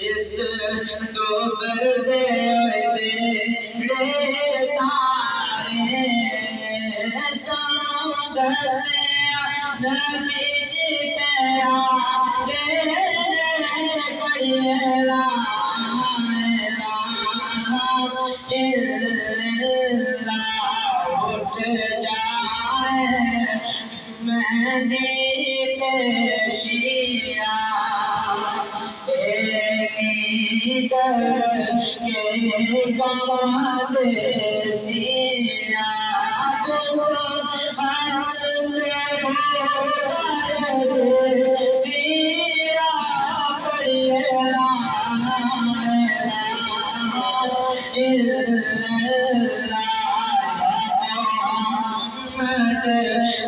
اس ڈوبتے بیڑے تارے سمندر سے نبی جی پہ آگے پڑھیے لا الہ الا اللہ اٹھ جائے مہدی پیشیا در کے باد سیا سیا پڑھیے لا الہ الا محمد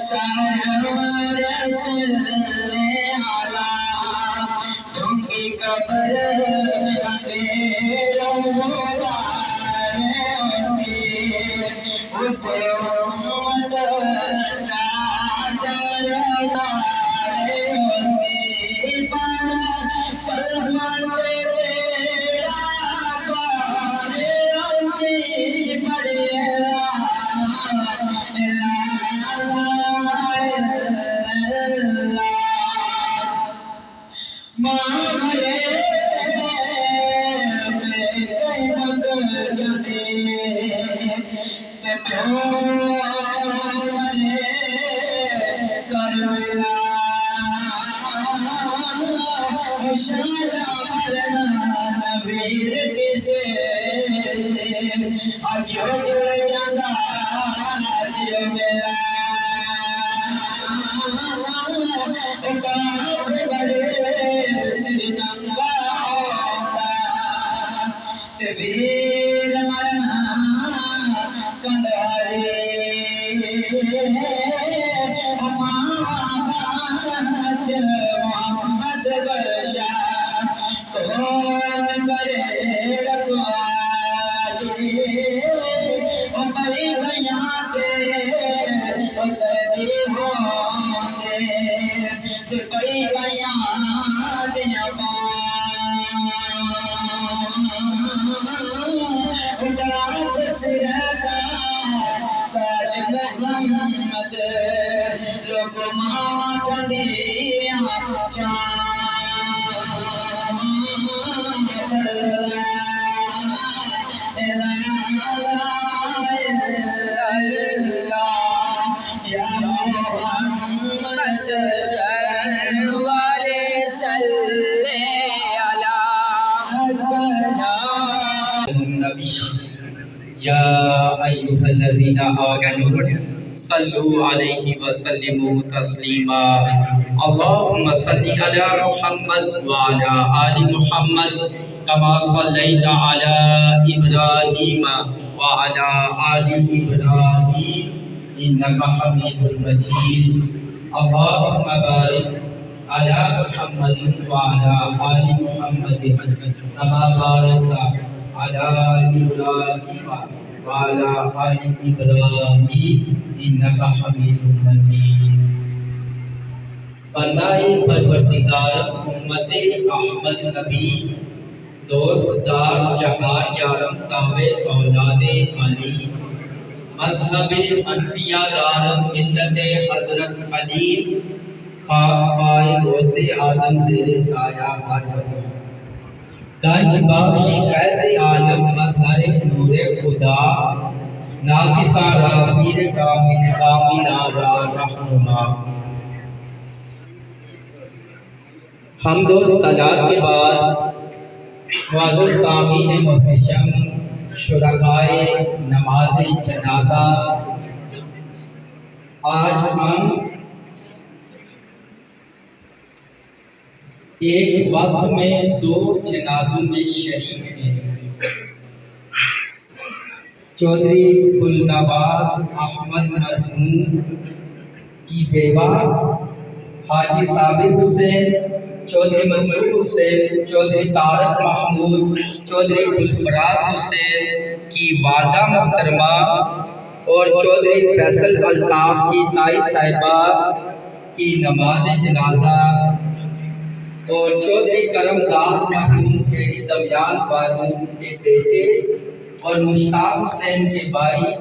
سرور صلی علی تم کی قبر اندھیروں سے اٹھے امت ناظر سے پر کلمت تیرا پارے سے پڑھیے لا معاملے پہ کئی مد جدے معاملے کربلا اشارہ مرنا نبیر کسے آجو جڑ جانا جو ملا کاٹ بڑے سری ننگا ہوتا تبیر مرنا کندھارے محمد بشا کون کرے رکھوالی بھائی بھیاں کے اتری ہوں گے بھائی بھیاں دیا اٹھات سرکا تاج محمد لوگ ماں ٹھنڈیاں چاند پڑھلا یا محمد سرور صلی علی النبی یا ایھا الذین آمنوا صلوا علیہ وسلموا تسلیما اللہم صلی علی محمد وعلی آل محمد کما صلیت علی ابراہیم وعلی آل ابراہیم انک حمید مجید اللہم بارک علی محمد وعلی آل محمد کما بارکت علی ابراہیم وعلی آل ابراہیم انک حمید مجید بندہ پروردگار امت احمد نبی دوست دار جہاں یارم تاوے اولاد علی مذہب انفیاء دارم ملت حضرت علی خاک پائے غوث اعظم زیر سایہ مرحبا دانج بخش فیض عالم مظہر نور خدا ناقصہ را پیر کامل را رہنما حمد و صلاۃ کے بعد معزز سامعین محتشم شرکائے نماز جنازہ آج ہم ایک وقت میں دو جنازوں میں شریک ہیں چودھری گلنواز احمد مرحوم کی بیوہ حاجی ثابت حسین چودھری منظور حسین چودھری طارق محمود چودھری گلفراز حسین کی والدہ محترمہ اور چودھری فیصل الطاف کی تائی صاحبہ کی نماز جنازہ اور چودھری کرم داد مرحوم کے دمیان بانو کے بیٹے اور مشتاق حسین کے بھائی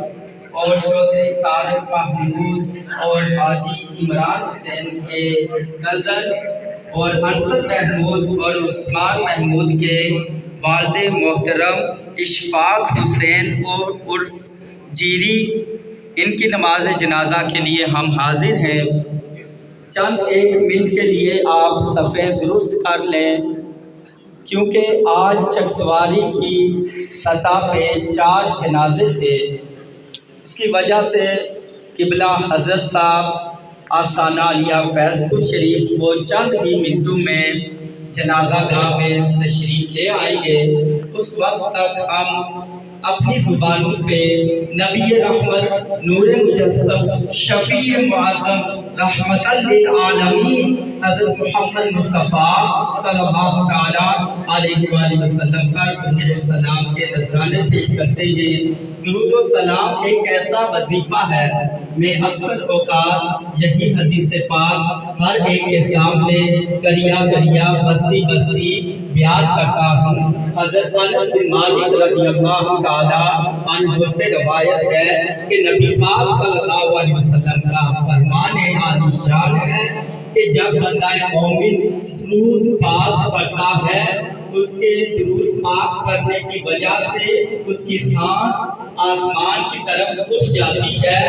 اور چودھری طارق محمود اور حاجی عمران حسین کے کزن اور انصر محمود اور عثمان محمود کے والد محترم اشفاق حسین اور عرف جیری، ان کی نماز جنازہ کے لیے ہم حاضر ہیں۔ چند ایک منٹ کے لیے آپ صفیں درست کر لیں، کیونکہ آج چکسواری کی سطح پہ 4 جنازے تھے۔ اس کی وجہ سے قبلہ حضرت صاحب آستانہ عالیہ فیض پور شریف وہ چند ہی منٹوں میں جنازہ گاہ میں تشریف لے آئیں گے۔ اس وقت تک ہم اپنی زبانوں پہ نبی رحمت نور مجسم شفیع معظم رحمت للعالمین حضرت محمد مصطفیٰ صلی اللہ تعالیٰ علیہ وآلہ وسلم پر درود و سلام کے نذرانے پیش کرتے ہیں۔ درود و سلام ایک ایسا وظیفہ ہے، میں اکثر اوقات یہی حدیث پاک ہر ایک کے سامنے کریا کریا بستی بستی بیان کرتا ہوں۔ حضرت انس بن مالک رضی اللہ تعالیٰ عنہ سے روایت ہے کہ نبی پاک صلی اللہ علیہ وسلم کا فرمان عالی شان ہے کہ جب بندہ مومن درود پاک پڑھتا ہے، اس کے درود پاک کرنے کی وجہ سے اس کی سانس آسمان کی طرف اٹھ جاتی ہے۔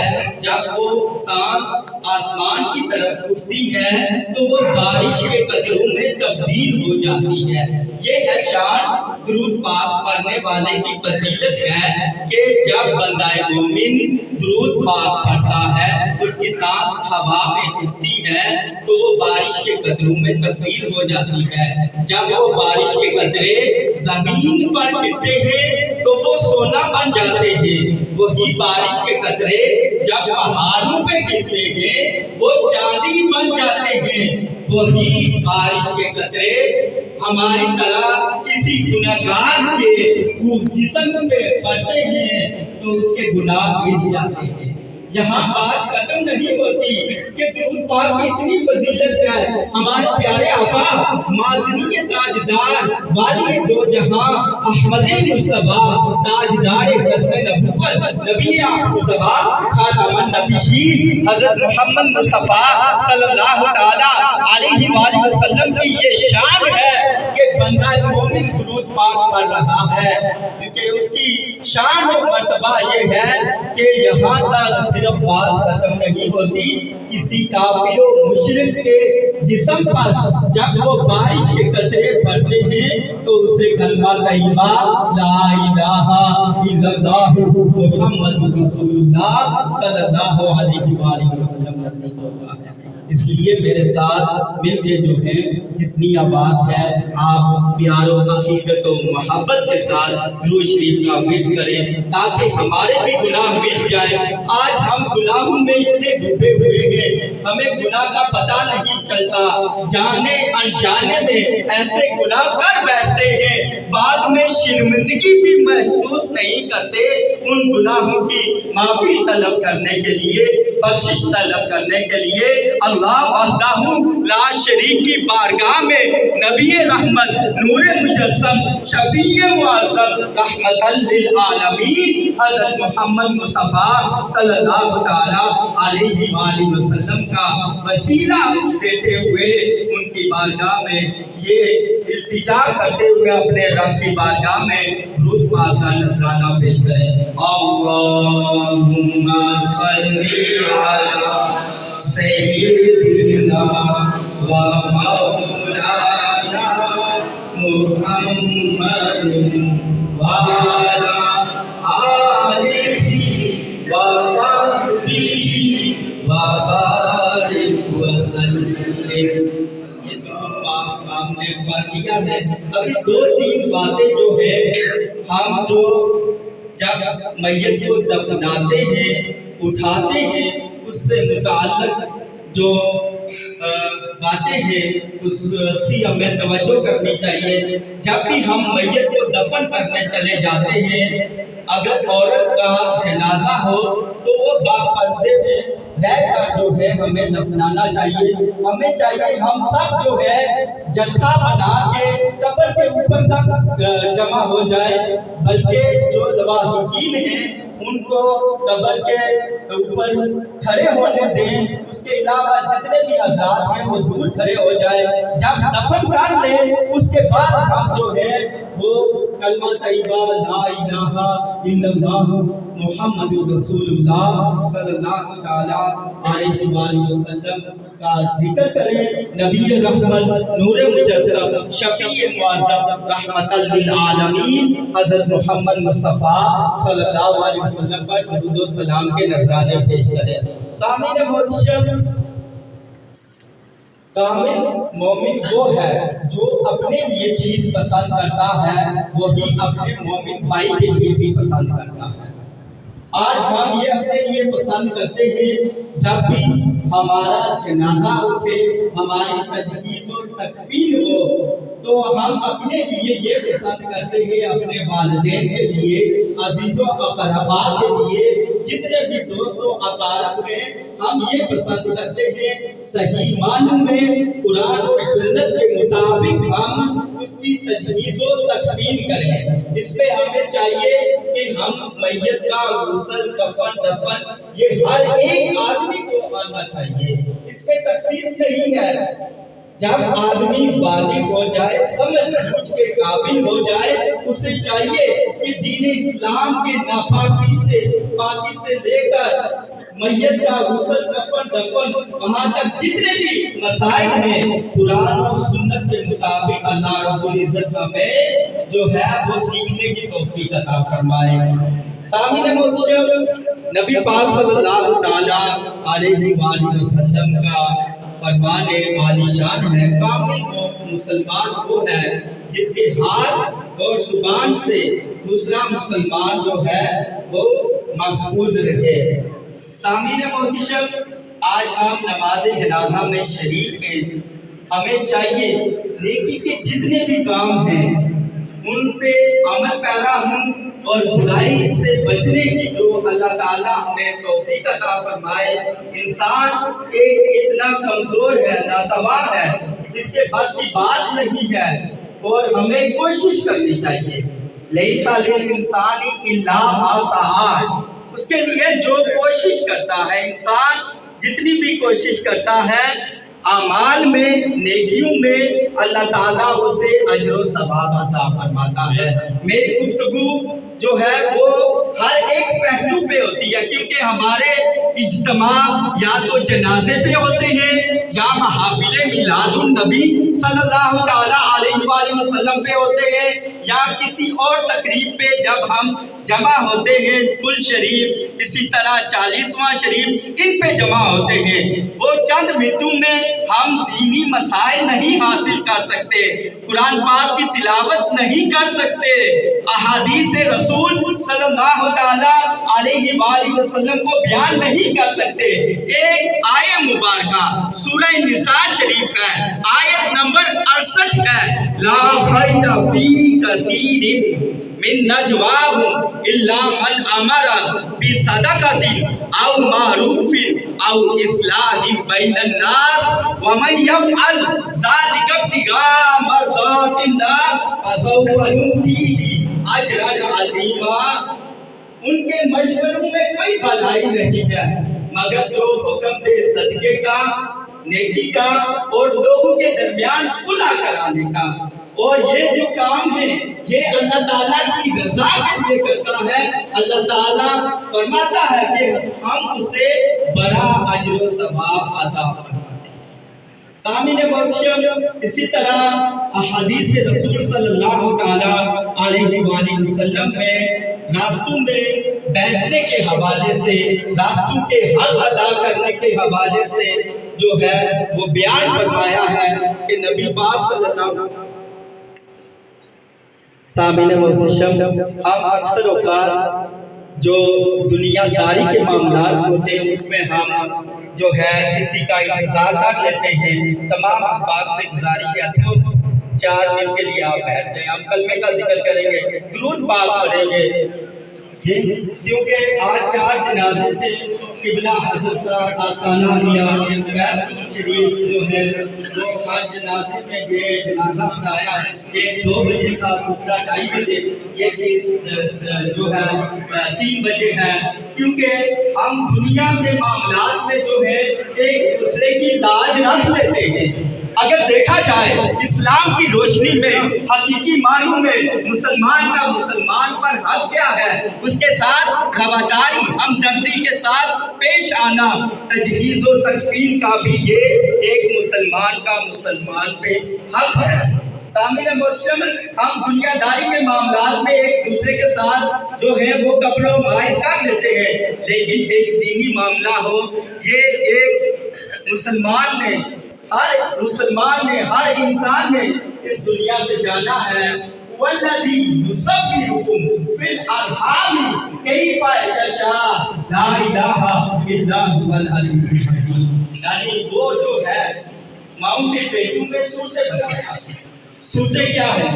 جب وہ سانس آسمان کی طرف اٹھتی ہے تو وہ بارش کے قطروں میں تبدیل ہو جاتی ہے۔ یہ ہے شان درود پاک پڑھنے والے کی فضیلت ہے کہ جب بندہ مومن درود پاک پڑھتا ہے، اس کی سانس ہوا میں اٹھتی ہے تو وہ بارش کے قطروں میں تبدیل ہو جاتی ہے۔ جب وہ بارش کے قطرے زمین پر گرتے ہیں تو وہ سونا بن جاتے ہیں۔ وہی بارش کے قطرے جب پہاڑوں پہ گرتے ہیں وہ چاندی بن جاتے ہیں۔ وہی بارش کے قطرے ہماری طرح کسی گنہگار کے جسم پہ پڑتے ہیں تو اس کے گناہ مٹ جاتے ہیں۔ یہاں بات ختم نہیں ہوتی کہ درود پاک کی اتنی فضیلت ہے۔ ہمارے پیارے آقا مادنی تاجدار والی دو جہاں احمد مصطفیٰ تاجدار ختم نبوت نبی مصطفیٰ خاتم النبیین حضرت محمد مصطفیٰ صلی اللہ تعالیٰ علیہ وآلہ وسلم کی یہ شان ہے کہ بندہ مومن درود پاک پڑھ رہا ہے، کیونکہ اس کی شان و مرتبہ یہ ہے کہ یہاں تک صرف بات ختم نہیں ہوتی، کسی کافر و مشرک کے جسم پر جب وہ بارش کے قطرے پڑتے ہیں تو اسے کلمہ طیبہ لا الہ الا اللہ محمد رسول اللہ صلی اللہ علیہ وآلہ وسلم نصیب ہوتا ہے۔ اس لیے میرے ساتھ مل کے جو ہے جتنی آواز ہے آپ پیار و عقیدت و محبت کے ساتھ درود شریف کا ورد کریں تاکہ ہمارے بھی گناہ مٹ جائے۔ آج ہم گناہوں میں اتنے ڈوبے ہوئے ہیں، ہمیں گناہ کا پتہ نہیں چلتا، جانے انجانے میں ایسے گناہ کر بیٹھتے ہیں، بعد میں شرمندگی بھی محسوس نہیں کرتے۔ ان گناہوں کی معافی طلب کرنے کے لیے، بخشش طلب کرنے کے لیے اللہ وحدہ لا شریک کی بارگاہ میں نبی رحمت نور مجسم شفیع معظم رحمت للعالمین حضرت محمد مصطفیٰ صلی اللہ تعالیٰ علیہ وآلہ وسلم کا وسیلہ دیتے ہوئے ان کی بارگاہ میں یہ التجا کرتے ہوئے اپنے رب کی بارگاہ میں درود پاک کا نذرانہ پیش کریں۔ اللہم صلی علی سیدنا و مولانا محمد وعلی آلہ وصحبہ وبارک وسلم۔ یہ ہم نے بات کیا ہے، ابھی 2-3 باتیں جو ہے ہم جو جب میت کو دفناتے ہیں اٹھاتے ہیں اس سے متعلق جو باتیں ہیں اس کی ہمیں توجہ کرنی چاہیے۔ جب بھی ہم میت کو دفن کرنے چلے جاتے ہیں اگر عورت کا جنازہ ہو تو وہ باپردے میں رہ کر جو ہے ہمیں دفنانا چاہیے. ہمیں چاہیے ہم سب جو ہے جتھا بنا کے قبر کے اوپر تک جمع ہو جائے، بلکہ جو لواحقین ہیں ان کو قبر کے اوپر کھڑے ہونے دیں. اس کے علاوہ جتنے بھی حضرات ہیں وہ دور کھڑے ہو جائے. جب دفن کر لیں اس کے بعد ہم جو ہے وہ کلمہ طیبہ لا الہ الا اللہ محمد رسول اللہ صلی اللہ تعالیٰ علیہ وآلہ وسلم کا ذکر کریں. نبی رحمت، نور مجسم، شفیع معظم، رحمت للعالمین حضرت محمد مصطفیٰ صلی اللہ علیہ وسلم پر درود و سلام کے نذرانے پیش کریں. سامعین محترم، کامل مومن وہ ہے جو اپنے لیے چیز پسند کرتا ہے وہی اپنے مومن بھائی کے لیے بھی پسند کرتا ہے. آج ہم یہ اپنے لیے پسند کرتے ہیں جب بھی ہمارا جنازہ اٹھے، ہماری تجہیز و تکفین ہو تو ہم اپنے لیے یہ پسند کرتے ہیں، اپنے والدین کے لیے، عزیز و اقربا کے لیے، جتنے بھی دوست و اقارب ہیں ہم یہ پسند کرتے ہیں صحیح معنوں میں قرآن و سنت کے مطابق ہم اس کی تجہیز و تکفین کریں. اس پہ ہمیں چاہیے کہ ہم میت کا غسل، کفن، دفن یہ ہر ایک آدمی کو آنا چاہیے. اس پہ تخصیص نہیں ہے. جب آدمی بالغ ہو جائے، سمجھ بوجھ کے قابل ہو جائے، اسے چاہیے کہ دین اسلام کے ناپاکی سے پاکی سے لے کر میت کا غسل، کفن، دفن وہاں تک جتنے بھی مسائل ہیں قرآن و سنت کے مطابق اللہ رب العزت ہمیں جو ہے وہ سیکھنے کی توفیق عطا فرمائے. سامعین محترم، نبی پاک صلی اللہ تعالیٰ علیہ وآلہ وسلم کا فرمان عالی شان ہے، کامل مسلمان وہ ہے جس کے ہاتھ اور زبان سے دوسرا مسلمان جو ہے وہ محفوظ رہے. سامعین محترم، آج ہم نماز جنازہ میں شریک ہیں. ہمیں چاہیے نیکی کے جتنے بھی کام ہیں ان پہ عمل پیرا ہوں اور برائی سے بچنے کی جو اللہ تعالیٰ ہمیں توفیق عطا فرمائے. انسان ایک اتنا کمزور ہے، ناتواں ہے، اس کے بس کی بات نہیں ہے اور ہمیں کوشش کرنی چاہیے. لیس للانسان الا ما سعی، اس کے لیے جو کوشش کرتا ہے انسان، جتنی بھی کوشش کرتا ہے اعمال میں، نیکیوں میں اللہ تعالیٰ اسے اجر و ثواب عطا فرماتا ہے. میری گفتگو جو ہے وہ ہر ایک پہلو پہ ہوتی ہے کیونکہ ہمارے اجتماع یا تو جنازے پہ ہوتے ہیں یا محافل میلاد النبی صلی اللہ تعالیٰ علیہ وآلہ وسلم پہ ہوتے ہیں یا کسی اور تقریب پہ جب ہم جمع ہوتے ہیں. کل شریف، اسی طرح 40واں شریف، ان پہ جمع ہوتے ہیں. وہ چند منٹوں میں ہم دینی مسائل نہیں حاصل کر سکتے، قرآن پاک کی تلاوت نہیں کر سکتے، احادیث رسول صلی اللہ تعالیٰ علیہ وآلہ وسلم کو بیان نہیں کر سکتے. ایک آیت مبارکہ سورہ نساء شریف ہے، آیت نمبر 68 ہے، لا خیر فی کثیر من نجواہم الا من امر بصدقۃ او معروف او اصلاح بین الناس ومن یفعل ذلک ابتغاء مرضات اللہ فسوف نؤتیہ اجرا عظیما. ان کے مشوروں میں کوئی بھلائی نہیں ہے مگر جو حکم دے صدقے کا، نیکی کا اور لوگوں کے درمیان صلح کرانے کا. اور یہ جو کام ہے یہ اللہ تعالیٰ کی رضا کے لیے کرتا ہے. اللہ تعالیٰ فرماتا ہے کہ ہم اسے بڑا اجر و ثواب عطا فرماتے ہیں. سامعین محترم، اسی طرح احادیث رسول صلی اللہ تعالیٰ علیہ وآلہ وسلم میں راستوں میں بیچنے کے حوالے سے، راستوں کے حق ادا کرنے کے حوالے سے جو ہے وہ بیان فرمایا ہے کہ نبی پاک صلی اللہ علیہ وسلم. سامعین محترم، ہم اکثر اوقات جو دنیا داری کے معاملات ہوتے ہیں اس میں ہم جو ہے کسی کا انتظار کر لیتے ہیں. تمام احباب سے گزارش ہے تو 4 منٹ کے لیے آپ بیٹھ جائیں. ہم کلمے کا ذکر کریں گے، درود پاک پڑھیں گے. کیونکہ آج 4 جنازے تھے، قبلہ حضرت آسانہ میاں شریف جو ہے وہ ہر جنازے میں یہ جنازہ بتایا کہ 2 بجے کا، دوسرا 2:30 بجے، یہ جو ہے 3 بجے ہے، کیونکہ ہم دنیا کے معاملات میں جو ہے ایک دوسرے کی لاج رکھ لیتے ہیں۔ اگر دیکھا جائے اسلام کی روشنی میں حقیقی معنوں میں مسلمان کا مسلمان پر حق کیا ہے، اس کے ساتھ رواداری، ہمدردی کے ساتھ پیش آنا، تجہیز و تکفین کا بھی یہ ایک مسلمان کا مسلمان پہ حق ہے۔ سامعین محترم، ہم دنیا داری کے معاملات میں ایک دوسرے کے ساتھ جو ہے وہ کمپرومائز کر لیتے ہیں، لیکن ایک دینی معاملہ ہو، یہ ایک مسلمان نے ہر انسان نے اس دنیا سے جانا ہے۔ والذی یصورکم فی الارحام کیف یشاء لا الہ الا هو العزیز الحکیم، یعنی وہ جو ہے ماؤں کے پیٹوں میں صورتیں بناتا ہے۔ صورتیں کیا ہے؟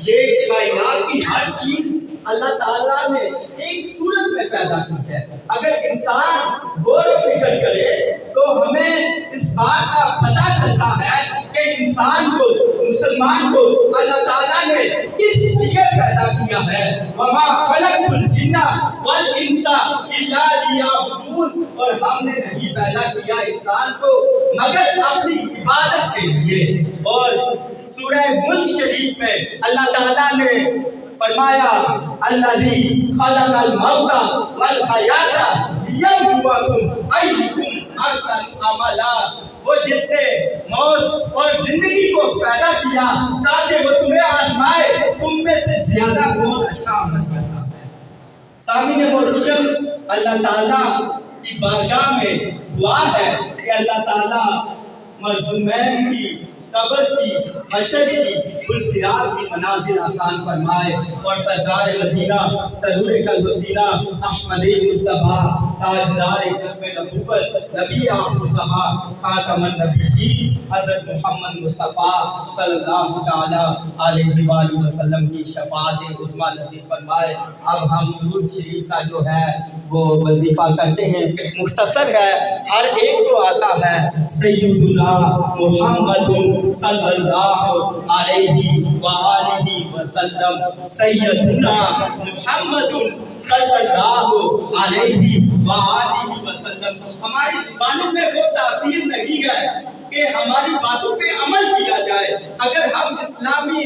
یہ کائنات کی ہر چیز اللہ تعالیٰ نے ایک صورت میں پیدا کی ہے۔ اگر انسان غور و فکر کرے تو ہمیں اس بات کا پتہ چلتا ہے کہ انسان کو، مسلمان کو اللہ تعالیٰ نے کس لیے پیدا کیا ہے۔ وَمَا خَلَقْتُ الْجِنَّ وَالْإِنسَ إِلَّا لِيَعْبُدُونِ، اور ہم نے نہیں پیدا کیا انسان کو مگر اپنی عبادت کے لیے۔ اور سورہ ملک شریف میں اللہ تعالیٰ نے فرمایا الذی خلق الموت والحیات لیبلوکم ایکم احسن عملا، وہ جس نے موت اور زندگی کو پیدا کیا تاکہ وہ تمہیں آزمائے تم میں سے زیادہ کون اچھا عمل کرتا ہے۔ سامعین محترم، اللہ تعالیٰ کی بارگاہ میں دعا ہے کہ اللہ تعالیٰ مرحومین کی قبر کی، حشر کی، پلسرات کی منازل آسان فرمائے، اور سرکار مدینہ سرور کلبسینہ احمد مصطفیٰ تاجدار ختم نبوت نبی آخرزماں خاتم النبیین حضرت محمد مصطفیٰ صلی اللہ تعالی علیہ وآلہ وسلم کی شفاعت عظمیٰ نصیب فرمائے۔ اب ہم درود شریف کا جو ہے وہ وظیفہ کرتے ہیں، مختصر ہے، ہر ایک کو آتا ہے۔ سیدنا محمد صلی اللہ علیہ وآلہ وسلم، سیدنا محمد صلی اللہ علیہ وآلہ وسلم۔ ہماری زبانوں میں وہ تاثیر نہیں ہے کہ ہماری باتوں پہ عمل کیا جائے۔ اگر ہم اسلامی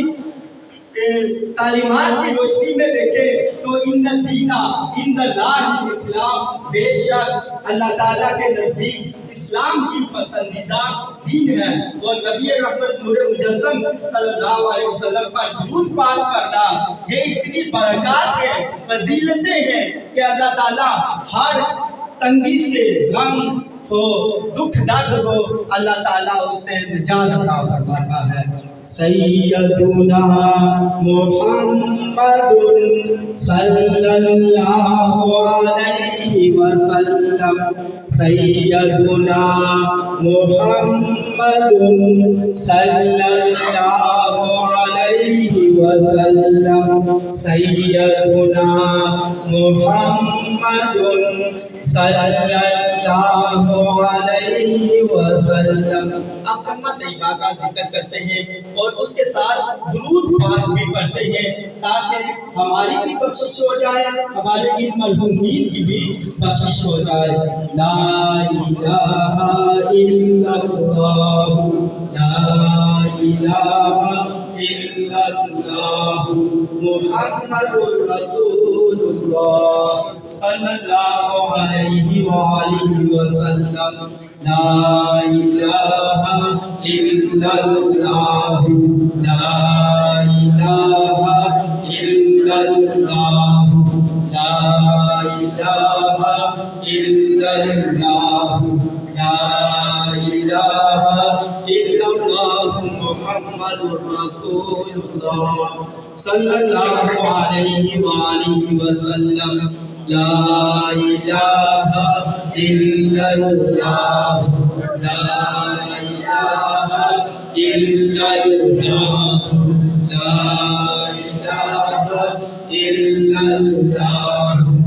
تعلیمات کی روشنی میں دیکھیں تو ان الدین عند اللہ الاسلام، بے شک اللہ تعالیٰ کے نزدیک اسلام کی پسندیدہ دین ہے، اور نبی رحمت نور مجسم صلی اللہ علیہ وسلم پر درود پاک کرنا یہ اتنی برکات ہیں، فضیلتیں ہیں کہ اللہ تعالیٰ ہر تنگی سے، غم ہو، دکھ درد ہو، اللہ تعالیٰ اس سے نجات عطا فرماتا ہے۔ سیدنا محمد صلی اللہ علیہ وسلم، سیدنا محمد صلی اللہ علیہ وسلم، سیدنا محمد صلی اللہ علیہ وسلم۔ اب کلمہ طیبہ کا ذکر کرتے ہیں اور اس کے ساتھ درود پاک بھی پڑھتے ہیں تاکہ ہماری بھی بخشش ہو جائے، ہمارے ان مرحومین کی بھی بخشش ہو جائے۔ لا الہ الا اللہ، لا الہ الا اللہ، محمد رسول اللہ صلی اللہ علیہ وآلہ وسلم۔ لا الہ الا اللہ، لا الہ الا اللہ، لا الہ الا اللہ، لا الہ الا اللہ، محمد رسول اللہ صلی اللہ علیہ وآلہ وسلم۔ لا الہ الا اللہ، لا الہ الا اللہ، لا الہ الا اللہ۔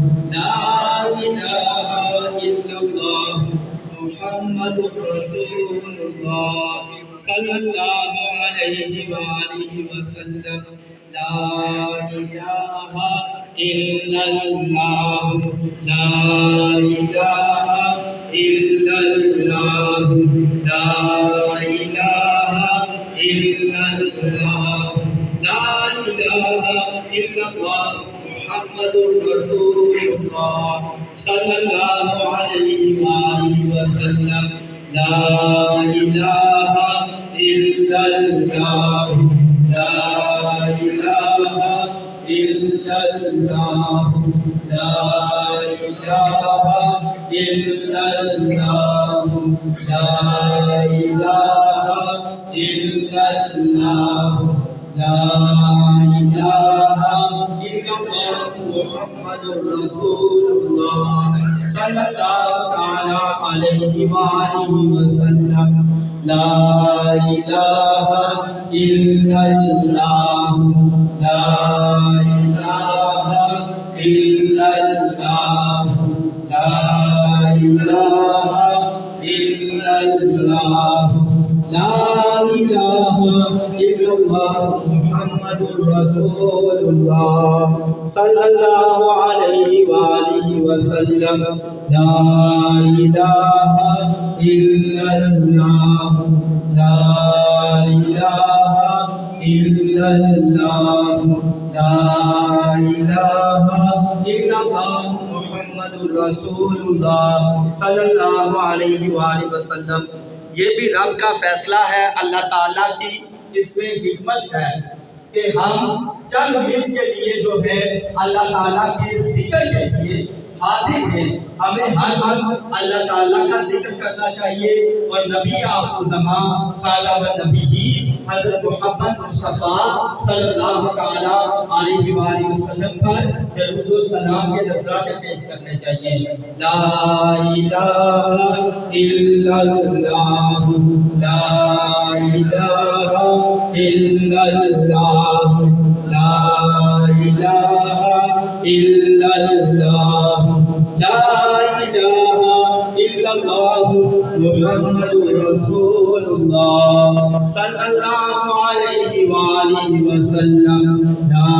الله صلى الله عليه وآله وسلم لا إله إلا الله لا إله إلا الله لا إله إلا الله لا إله إلا الله محمد رسول الله صلى الله عليه وآله وسلم لا إله إلا الله لا إله إلا الله لا إله إلا الله لا إله إلا الله لا إله إلا الله محمد رسول الله صلى الله تعالى عليه وآله وسلم لا إله إلا الله لا إله إلا الله لا إله إلا الله لا إله إلا الله محمد رسول الله صلى الله عليه وآله وسلم لا إله إلا الله لا إله إلا الله لا إله إلا الله محمد رسول الله صلی اللہ علیہ وآلہ وسلم۔ یہ بھی رب کا فیصلہ ہے، اللہ تعالیٰ کی اس میں حکمت ہے کہ ہم چند منٹ کے لیے جو ہے اللہ تعالیٰ کے ذکر کے لیے حاضر ہیں۔ ہمیں ہر وقت اللہ تعالیٰ کا ذکر کرنا چاہیے، اور نبی آخر زمان خاتم النبیین حضرت محمد مصطفیٰ صلی اللہ علیہ وآلہ وسلم پر درود و سلام کے نذرانے پیش کرنے چاہیے۔ لا الہ الا اللہ لا الہ الا اللہ لا الہ الا اللہ لا الہ الا اللہ محمد رسول اللہ صلی اللہ علیہ وآلہ وسلم لا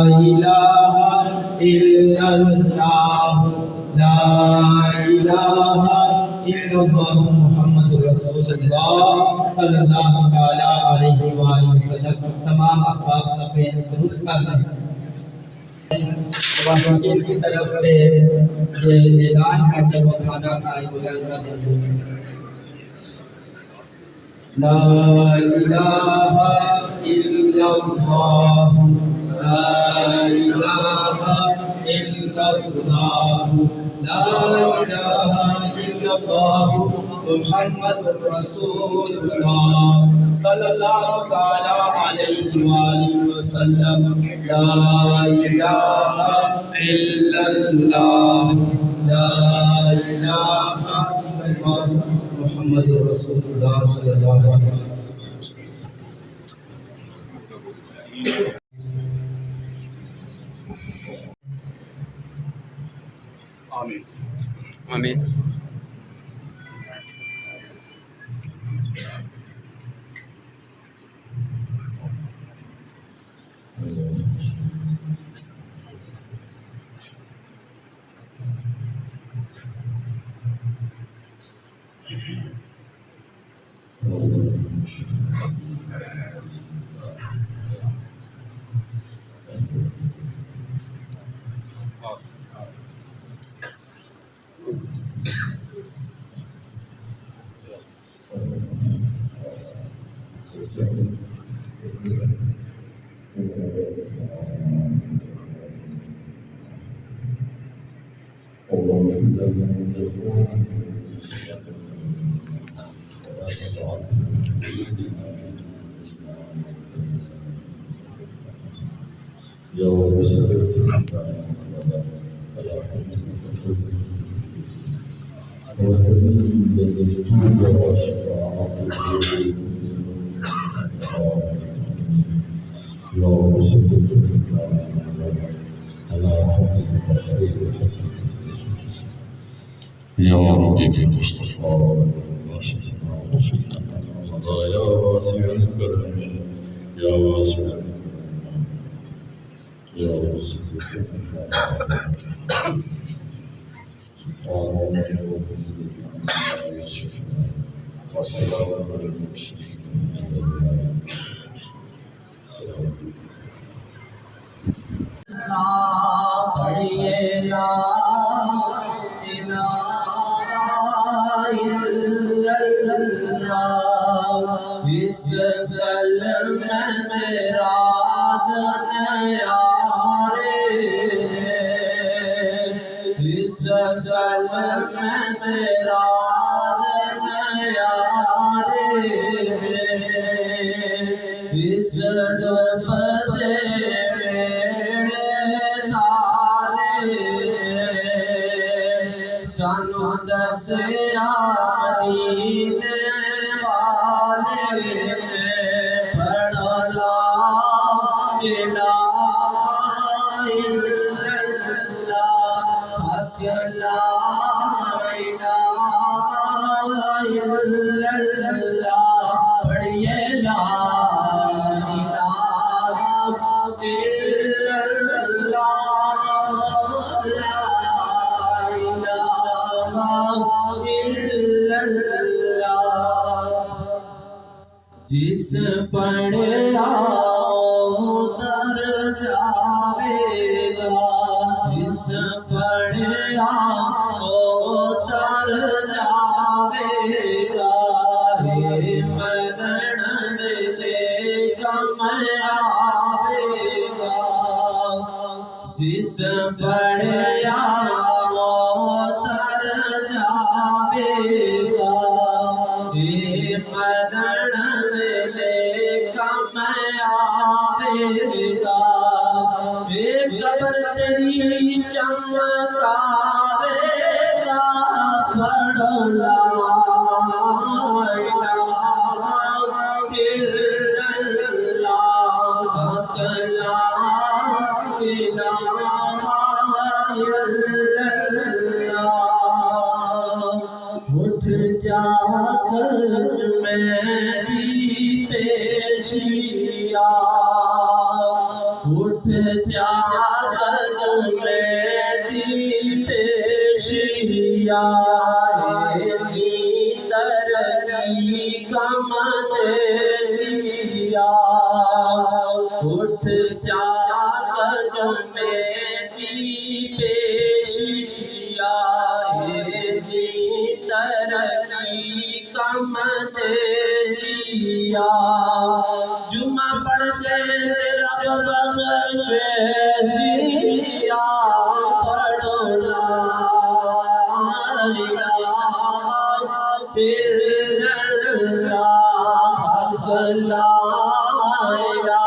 الہ الا اللہ لا الہ الا اللہ محمد رسول اللہ صلی اللہ علیہ وآلہ وسلم۔ تمام احباب صفحے درست کر لیں۔ وکیل کی طرف سے یہ اعلان ہے کہ وہ کھانا کھائے بغیر نہ دیں۔ لا الہ الا اللہ لا الہ الا اللہ لا الہ الا اللہ محمد رسول اللہ صلی اللہ تعالی علیہ وآلہ وسلم لا الہ الا اللہ لا الہ الا اللہ محمد رسول اللہ صلی اللہ علیہ وسلم۔ آمین آمین۔ يا رب بالمصطفى يا واسع الكرم يا واسع يا واسع والسلام على المرسلين پڑھیے لا الہ الا اللہ اس کلمہ میرا نیارے اس کلمہ میرا نیارے اس ڈبدے سانو دسیا مدینے والے پڑھو لا الہ الا اللہ حق لا الہ الا اللہ پڑھیے لا الہ الا اللہ لا جس پڑھا اتر جاوے گا جس پڑھا اتر جاوے گا مرن ویلے کم آوے گا جس پڑھا اتر جاوے گا مرن ویلے کم آوے گا قبر تیری چمکاوے گا پڑھو لا الہ الا اللہ حق لا الہ الا اللہ اٹھ جا کر میری پیشیا اٹھ جا کر میری پیشیا ترقی کم دیشیا اٹھ جا کر میری پیشیا ترقی کم دیا جمعہ پڑھ سے رب بخشے دیا پڑھو لا الہ الا اللہ حق لا الہ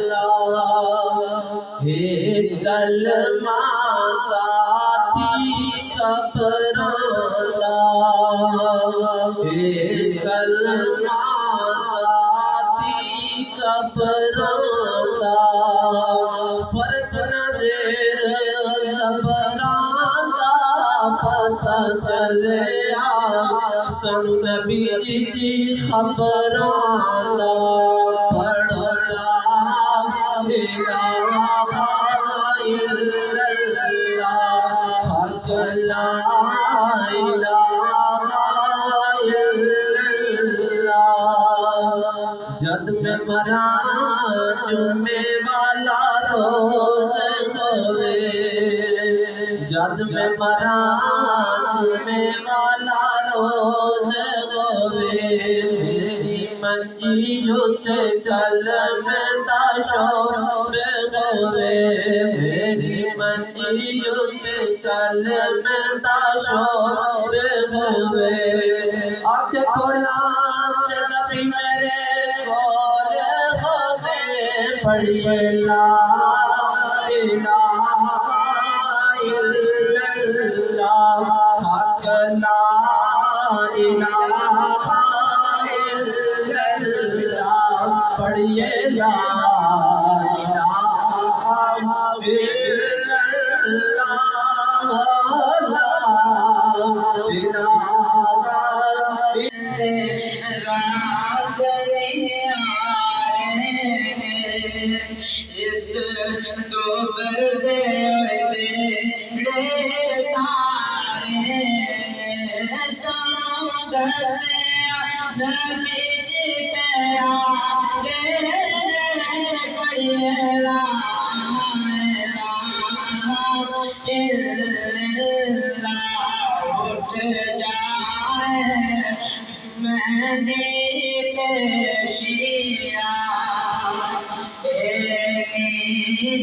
الا اللہ ایک کلمہ کلمہ ساتھی کبراندہ فرق نظر کبراندہ پتہ چلیا سن نبی دی خبراندہ پڑھو لا الہ الا اللہ حق لا الہ جد میں مراں جمعے والا روز ہوئے جد میں مراں جمعے والا روز ہوئے میری منجی اتے کلمہ دا شور ہوئے میری منجی اتے کلمہ دا شور ہوئے آنکھ کھولان نبی میرے پڑھیے لا الہ الا اللہ حق لا الہ الا اللہ پڑھیے لا الہ الا اللہ لا اس ڈوبتے بیڑے تارے سمندر سے نبی جی پہ آگے پڑھیے لا الہ الا اللہ اٹھ جائے مہدی پیشیاں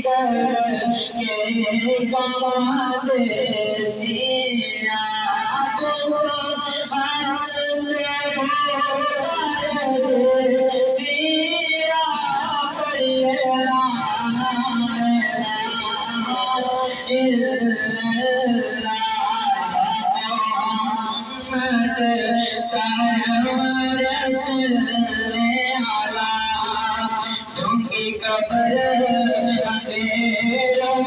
کر کے گواد سیا سیا پڑھیے لا محمد سرور صلی اللہ تمہیں قبر اندھیروں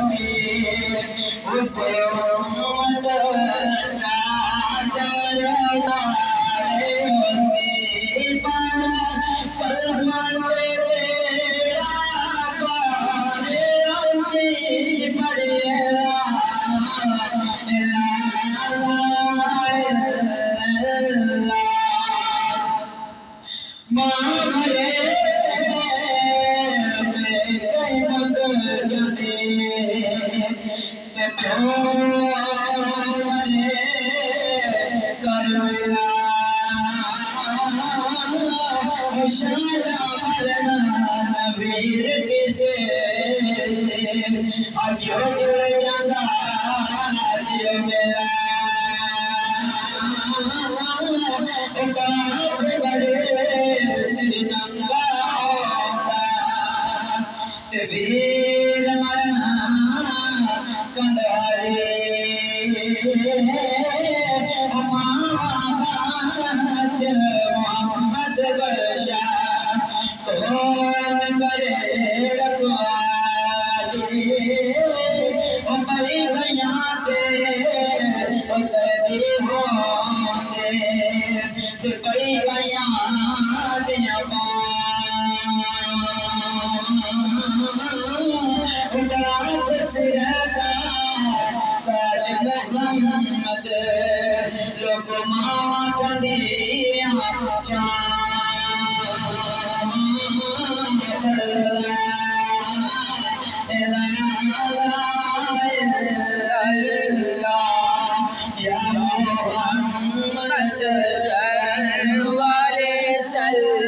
سے اٹھے امت ناظر سے پر کلمت تیرا پارے سے پڑھیے لا مامرے کربلا مشالہ مرنا نبیر کسے جو جڑ جانا جو ملا اکاب بڑے سری ننگا تبیر مرنا کنڈالے محمد بشا کون کرے رکھوالی بھائی بھیاں کے اتری ہوندے بھائی بھیاں دیا اٹھات سرکا تاج محمد لوگ ماں ٹھنڈیاں یا محمد والے صلی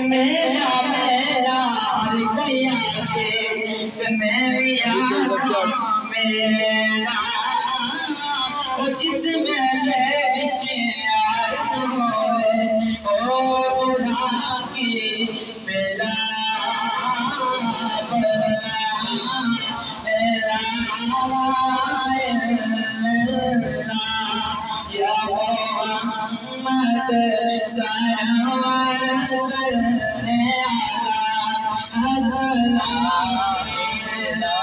میلا میلا رکھیا کے میں بھی آکھا میلا جس میلے بچ آئے ہوئے او بڑھا کی میلا بڑھنا میلا یا محمد سرور صلی اللہ لا الہ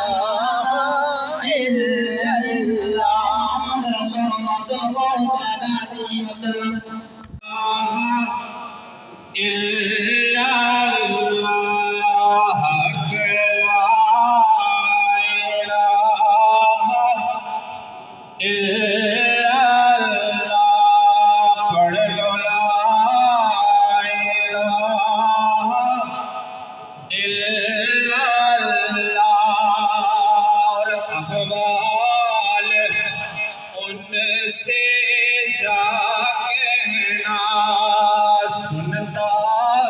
الا اللہ رسول اللہ صلی اللہ علیہ وسلم الا اللہ لا الہ الا سے جا کہنا سنتا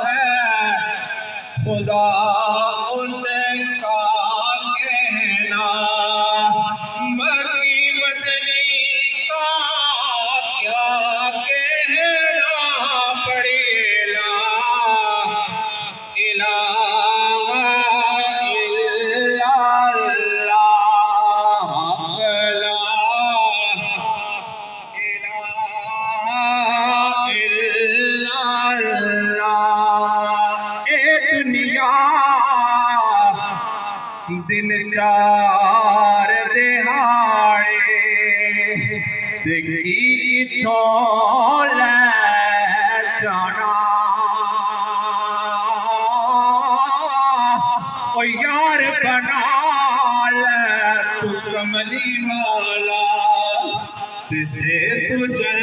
ہے خدا کتوں لے جانا او یار بنا لے تو کملی والا تجھے تجھے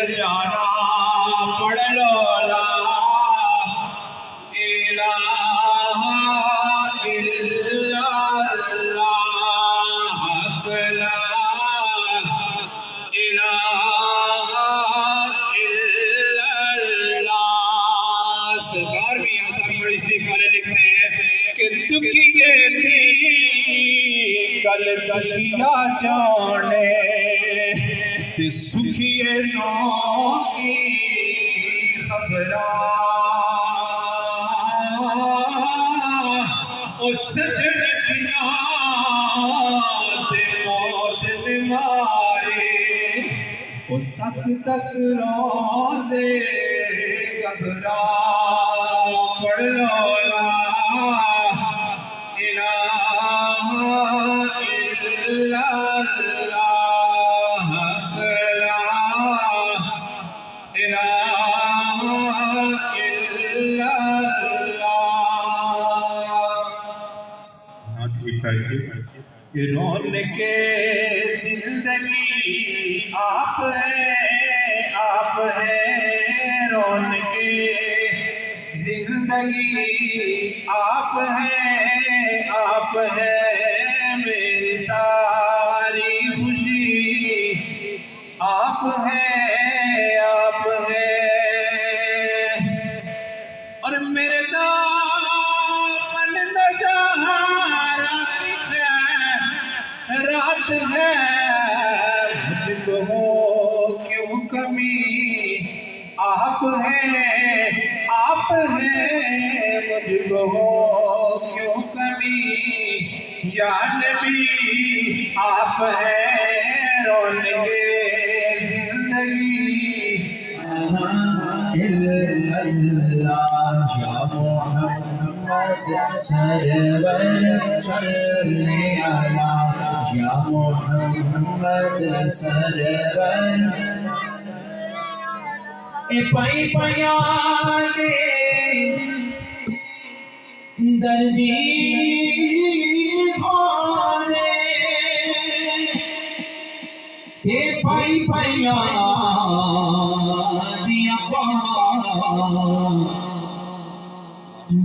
جانا پڑھ لو لا الہ الا اللہ حق لا الہ الا اللہ سرکار بھی یہاں صاحب بڑی شریف والے لکھتے ہیں کہ دکھیے تھی کل دکھیا جانے تے سکھیے نو کی خبراں او سجن کنا تے موت بیماری او تک تک رو دے گھبراں پڑھ لو لا الہ الا اللہ حق لا الہ الا اللہ رون کے زندگی آپ ہے رون کے زندگی آپ ہے میری ساری خوشی آپ ہے اور میرے دامن میں سہارا رات ہے مجھ کو ہو کیوں کمی آپ ہے مجھ کو ہو کیوں کمی یا نبی آپ ہے رون کے زندگی اللہ یا محمد سرور صلی علی یا محمد سرور اے پائی پیانے دردی ہونے اے پائی پیانے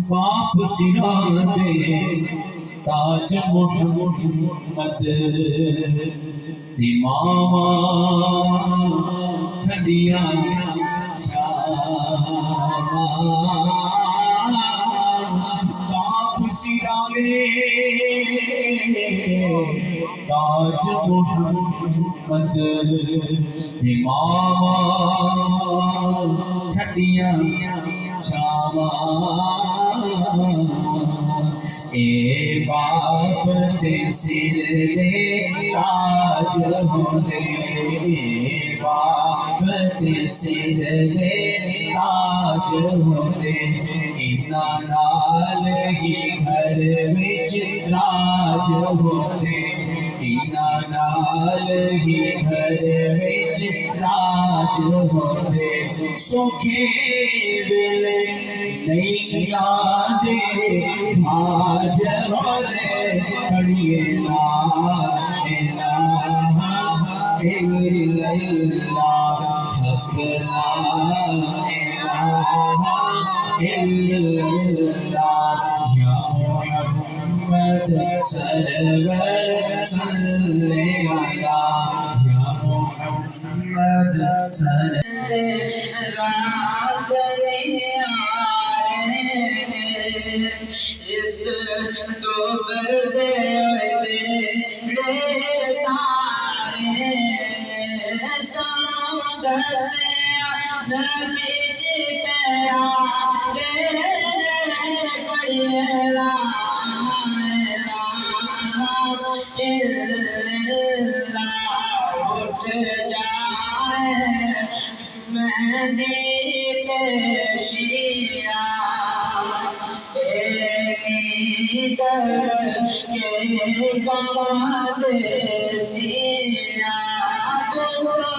باپ سنا دے تاج محمد ماما ٹھنڈیاں باپ سنا دے تاج محمد ماما ٹھنڈیاں اے باپ دے سر دے تاج ہوندے اے باپ دے سر دے تاج ہوندے انہاں نال ہی گھر وچ راج ہوندے انہاں نال ہی گھر وچ راج ہوندے سوکھے ویلے نہیں آدے آج ہوندے پڑھیے لا الہ الا اللہ حق لا الہ الا اللہ یا محمد سرور صلی علی یا محمد سرور رات نہیں آئے اس ڈوبتے بیڑے تارے سمندر سے نبی جی پہ آتے پڑھیے لا الہ الا اللہ اٹھ جائے مہدی پیشیا کر کے باد سیا Nande sa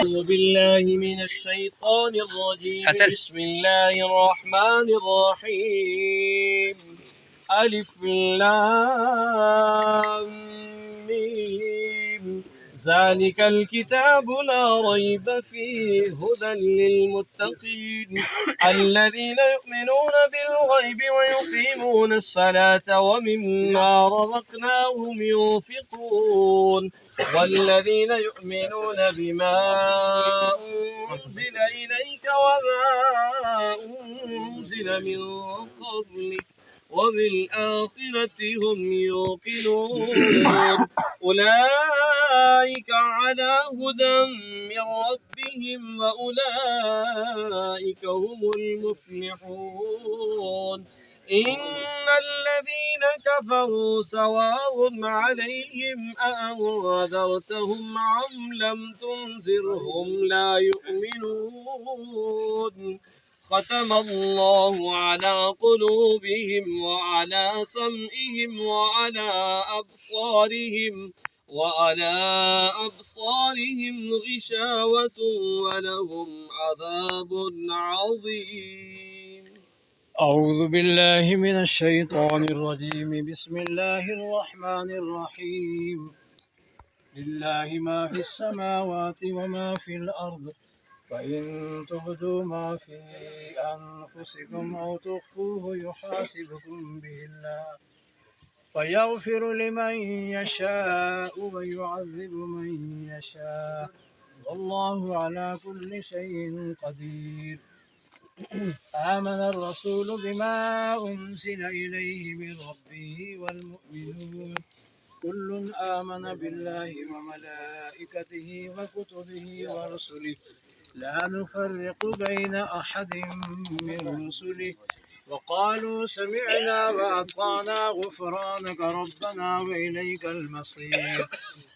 أعوذ بالله من الشيطان الرجيم بسم الله الرحمن الرحيم ألف لام ميم ذلك الكتاب لا ريب فيه هدى للمتقين الذين يؤمنون بالغيب ويقيمون الصلاة ومما رزقناهم ينفقون والذين يؤمنون بما أنزل إليك وما أنزل من قبلك وبالآخرة هم يوقنون أولئك على هدى من ربهم وأولئك هم المفلحون إن الذين كفروا سواء عليهم أأنذرتهم أم لم تنذرهم لا يؤمنون ختم الله على قلوبهم وعلى سمعهم وعلى أبصارهم غشاوة ولهم عذاب عظيم. أعوذ بالله من الشيطان الرجيم بسم الله الرحمن الرحيم لله ما في السماوات وما في الأرض فإن تبدوا ما في أنفسكم أو تخفوه يحاسبكم به الله فيغفر لمن يشاء ويعذب من يشاء والله على كل شيء قدير. آمن الرسول بما أنزل إليه من ربه والمؤمنون كل آمن بالله وملائكته وكتبه ورسله لا نفرق بين أحد من رسله وقالوا سمعنا وأطعنا غفرانك ربنا وإليك المصير.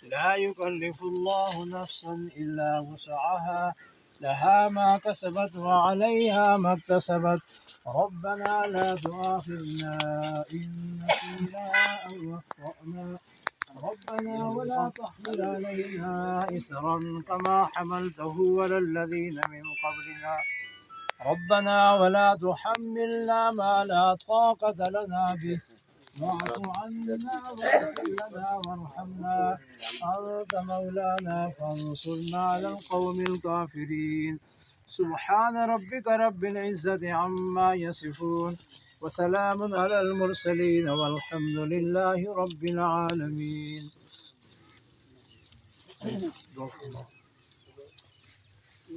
لا يكلف الله نفسا إلا وسعها لها ما كسبت وعليها ما اكتسبت ربنا لا تؤاخذنا إن نسينا أو أخطأنا ربنا ولا تحمل علينا إسرا كما حملته على الذين من قبلنا ربنا ولا تحملنا ما لا طاقة لنا به واعف عنا واغفر لنا وارحمنا أنت مولانا فانصرنا على القوم الكافرين. سبحان ربك رب العزة عما يصفون وسلام على المرسلين والحمد لله رب العالمين.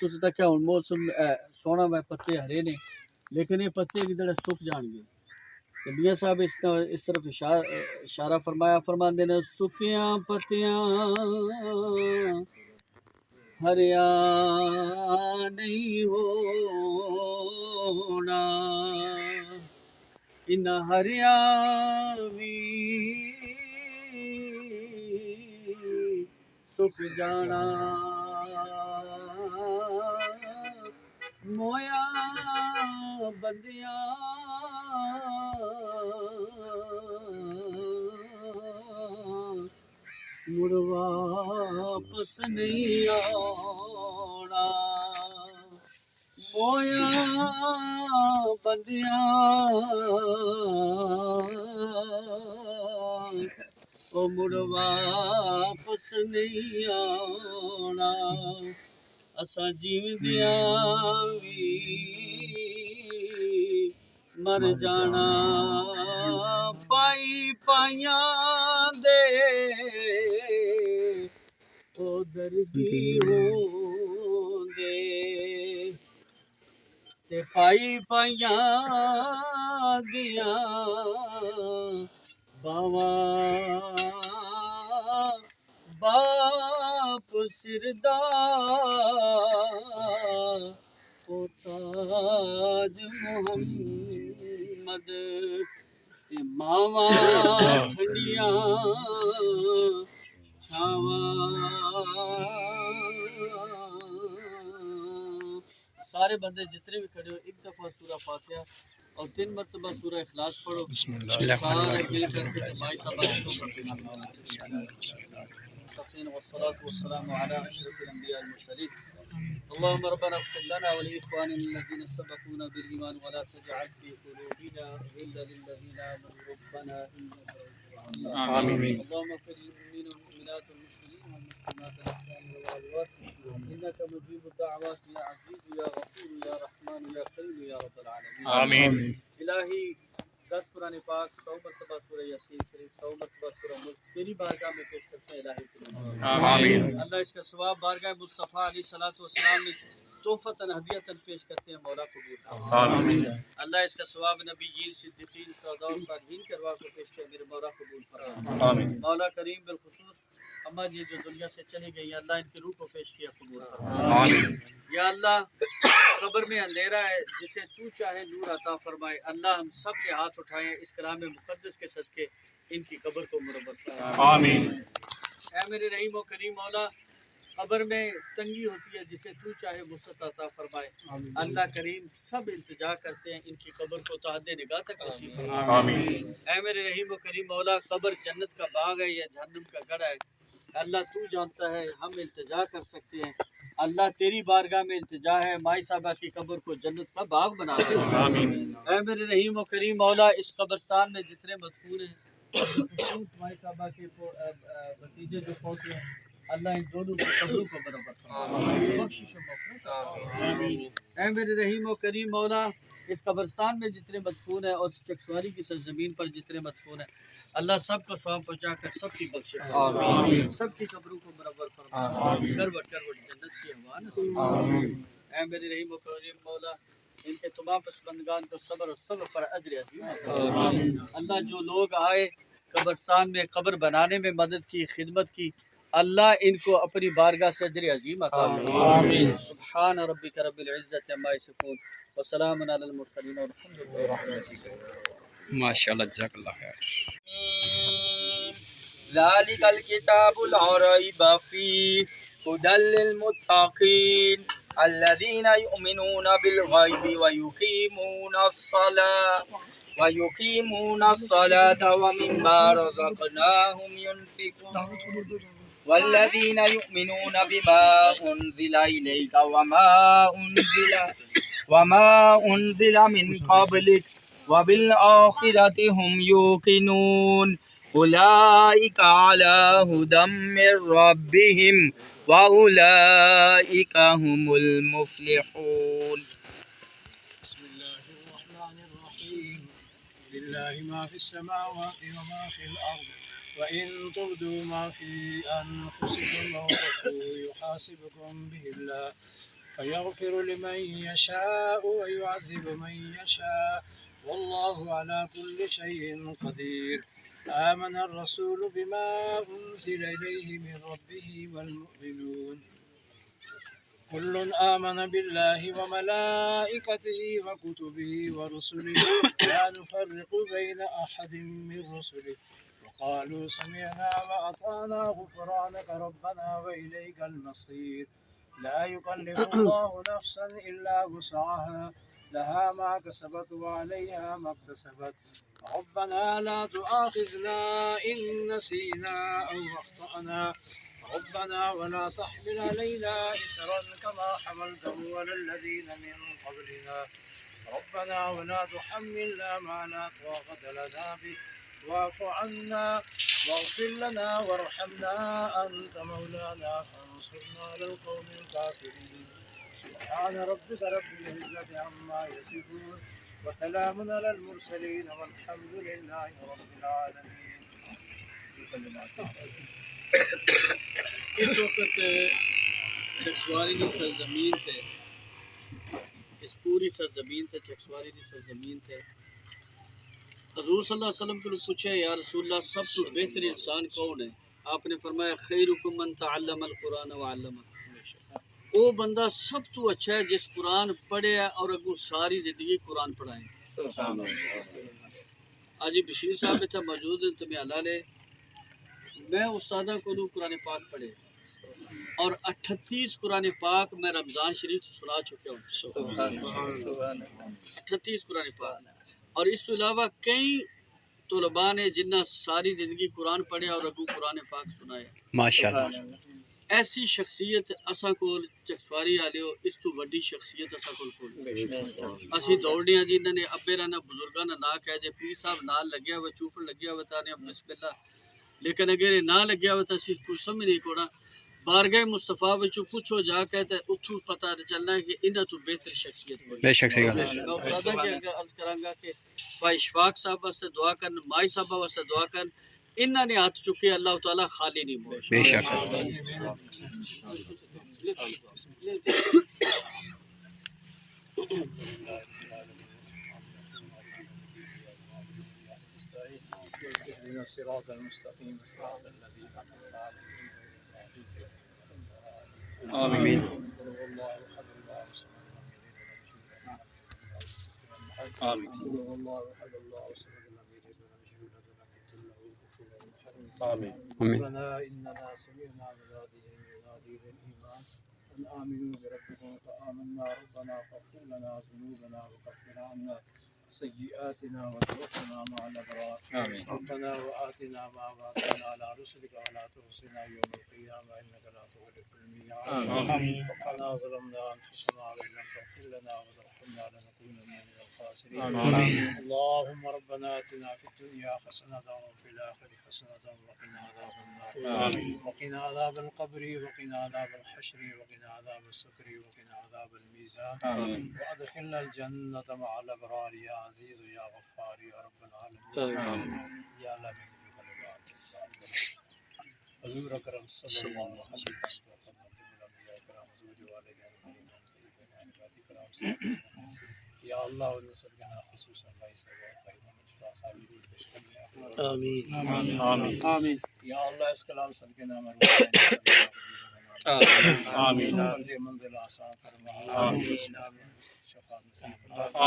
تُس تکیا ہن موسم سونا میں پتے ہرے نے لیکن یہ پتے کدھر سک جان گے. تو میاں صاحب اس طرف اشارہ فرمایا، فرماندے نے سکیاں پتیاں ہریا نہیں ہونا، ان ہریا بھی سک جانا. مویا بندیاں مڑ واپس نہیں آنا، مویا بندیاں او مڑ واپس نہیں آنا. اساں جیوندیاں وی مر جانا، پائی پائیاں دے او درجی ہوندے، تے پائی پائیاں دیاں باواں باپ سردا او تاج محمد، تے ماواں ٹھنڈیاں چھاواں. سارے بندے جتنے بھی کھڑے ہو ایک دفعہ سورہ فاتحہ اور 3 مرتبہ سورہ اخلاص پڑھو. سارے مل کر کے بھائی صاحب والصلاة والسلام على أشرف الأنبياء المرسلين. اللهم ربنا اغفر لنا ولإخواننا الذين سبقونا بالإيمان ولا تجعل في قلوبنا غلا للذين آمنوا ربنا إنك آمين. اللهم اغفر للمؤمنين والمؤمنات والمسلمين والمسلمات الأحياء والأموات إنك مجيب الدعوات يا عزيز يا غفور يا رحمن يا كريم يا رب العالمين. آمين. الہی 10 قرآن پاک 100 مرتبہ سورہ یاسین شریف 100 مرتبہ سورہ ملک تیری بارگاہ میں پیش کرتے ہیں الہی. آمین. اللہ اس کا ثواب بارگاہ مصطفیٰ علیہ الصلوۃ والسلام میں تحفۃ ہدیۃ پیش کرتے ہیں، مولا قبول فرما. آمین. اللہ اس کا ثواب نبیین صدیقین شہداء و صالحین کے ارواح کو پیش کرتے ہیں، میرے مولا قبول فرما. آمین. مولا کریم بالخصوص اماں جی جو دنیا سے چلی گئی، اللہ ان کی روح کو پیش کیا قبول فرما. آمین. یا اللہ قبر میں اندھیرا ہے، جسے تو چاہے نور عطا فرمائے. اللہ ہم سب نے ہاتھ اٹھائے اس کلام مقدس کے صدقے ان کی قبر کو مربت فرما. آمین. اے میرے رحیم و کریم مولا، قبر میں تنگی ہوتی ہے، جسے تو چاہے وسعت عطا فرمائے. اللہ کریم سب التجا کرتے ہیں ان کی قبر کو تحت نگاہ تک نصیب فرما. آمین. اے میرے رحیم و کریم مولا، قبر جنت کا باغ ہے یا جہنم کا گڑھ ہے، اللہ تو جانتا ہے. ہم التجا کر سکتے ہیں، اللہ تیری بارگاہ میں التجا ہے، مائی صاحبہ کی قبر کو جنت کا باغ بنا دے. آمین. اے میرے رحیم و کریم مولا، اس قبرستان میں جتنے مدفون ہیں، مائی صاحبہ کے بھتیجے جو پہنچے ہیں، اللہ ان دونوں کی قبروں کو برابر فرما. بخشش و مغفرت. آمین. اے میرے رحیم و کریم مولا، اس قبرستان میں جتنے مدفون ہیں اور چکسواری کی سرزمین پر جتنے مدفون ہیں، اللہ سب کو ثواب پہنچا کر سب کی بخشش فرما. آمین. سب کی قبروں کو برابر فرما. آمین. کروٹ کروٹ جنت کی ہوا نصیب. آمین. اے میرے رحیم و کریم مولا، ان کے تمام پسماندگان کو صبر اور صبر پر اجر عظیم عطا فرما. اللہ جو لوگ آئے قبرستان میں قبر بنانے میں مدد کی، خدمت کی، اللہ ان کو اپنی بارگاہ سے اجر عظیم عطا فرما. آمین. سبحان ربک رب العزت عما یصفون وسلام علی المرسلین والحمد للہ رب العالمین. ماشاءاللہ جزاک اللہ خیر. ذلك الكتاب لا ريب فيه هدى للمتقين الذين يؤمنون بالغيب ويقيمون الصلاة ومما رزقناهم ينفقون والذين يؤمنون بما أنزل إليك وما أنزل من قبلك وبالآخرة هم يوقنون أولئك على هدى من ربهم وأولئك هم المفلحون. بسم الله الرحمن الرحيم. لله ما في السماوات وما في الأرض وإن تبدوا ما في أنفسكم أو تخفوه يحاسبكم به الله فيغفر لمن يشاء ويعذب من يشاء والله على كل شيء قدير آمن الرسول بما أنزل إليه من ربه والمؤمنون كل آمن بالله وملائكته وكتبه ورسله لا نفرق بين أحد من رسله وقالوا سمعنا وأطعنا غفرانك ربنا وإليك المصير لا يكلف الله نفسا إلا وسعها لها ما كسبت وعليها ما اكتسبت ربنا لا تؤاخذنا إن نسينا أو أخطأنا ربنا ولا تحمل علينا إسرا كما حملته على الذين من قبلنا ربنا ولا تحملنا ما لا طاقة لنا به واعف عنا واغفر لنا وارحمنا أنت مولانا فانصرنا على القوم الكافرين سبحان ربك رب العزة عما يصفون وسلام على المرسلين والحمد لله رب العالمين. اس وقت چکسواری کی سرزمین تے اس پوری سرزمین تے چکسواری کی سرزمین تے حضور صلی اللہ علیہ وسلم کو پوچھا یا رسول اللہ سب سے بہتر انسان کون ہے؟ آپ نے فرمایا خیرکم من تعلم القرآن وعلمہ، وہ بندہ سب تو اچھا ہے جس قرآن پڑھے اور اگوں ساری زندگی قرآن پڑھائے. آج بشیر صاحب اتنا موجود ہیں تمہیں اللہ لے میں استادہ کو قرآن پاک پڑھے اور 38 قرآن پاک میں رمضان شریف سنا چکا ہوں. 38 قرآن پاک اور اس کے علاوہ کئی طلباء نے جنہ ساری زندگی قرآن پڑھے اور اگو قرآن پاک سنائے ماشاءاللہ. ایسی شخصیت اساں کو چکسواری والے اس تو بڑی شخصیت اساں کو اسی دوڑنے ہیں جنہوں نے ابے رانا بزرگاں نہ کہہ جے پیر صاحب نال لگیا ہوا چوپڑ لگیا ہوا تانے بسم اللہ لیکن اگر نہ لگیا ہوا تو اسی کچھ سمجھ نہیں کونا بارگاہ مصطفیٰ وچوں پوچھو جا کے تے اتھوں پتہ چلنا ہے کہ انہاں تو بہتر شخصیت کوئی بے شک صحیح گل ہے. میں استادہ کے عرض کراں گا کہ بھائی اشفاق صاحب واسطے دعا کرن مائی صاحب واسطے دعا کرن انہاں نے ہاتھ چکے اللہ تعالی خالی نہیں موڑ بے شک. اهدنا الصراط المستقيم صراط الذين أنعمت عليهم آمین. ربنا إننا سمعنا مناديا ينادي للإيمان أن آمنوا بربكم فآمنا ربنا فاغفر لنا ذنوبنا وكفر عنا سيئاتنا وتوفنا مع الأبرار ربنا وآتنا ما وعدتنا على رسلك ولا تخزنا يوم القيامة إنك لا تخلف الميعاد ربنا ظلمنا أنفسنا وإن لم تغفر لنا وترحمنا لنكونن من الخاسرين اللهم ربنا آتنا في الدنيا حسنة وفي الآخرة حسنة وقنا عذاب النار وقنا عذاب القبر وقنا عذاب الحشر وقنا عذاب السكر وقنا عذاب الميزان وأدخلنا الجنة مع الأبرار يا عزيز يا غفار يا رب العالمين يا الله من حضور اکرم صلی اللہ علیہ وسلم یا اللہ علیہ وسلم خصوصا بھائی صاحب آمین آمین آمین یا اللہ اس کلام صدقے نام آمین منزل آسان فرما آمین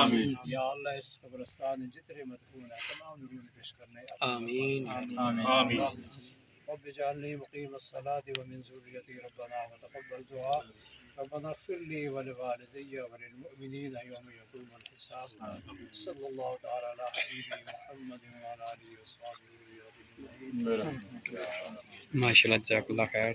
آمین یا اللہ اس قبرستان جتنے مدفون ہیں تمام نور پیش کرنے آمین آمین رب اجعلني مقيم الصلاة ومن ذريتي ربنا وتقبل دعاء ربنا اغفر لي ولوالدي وللمؤمنين يوم يقوم الحساب صلى الله تعالى على حبيبه محمد وعلى آله وصحبه أجمعين. ما شاء الله جزاك الله خير.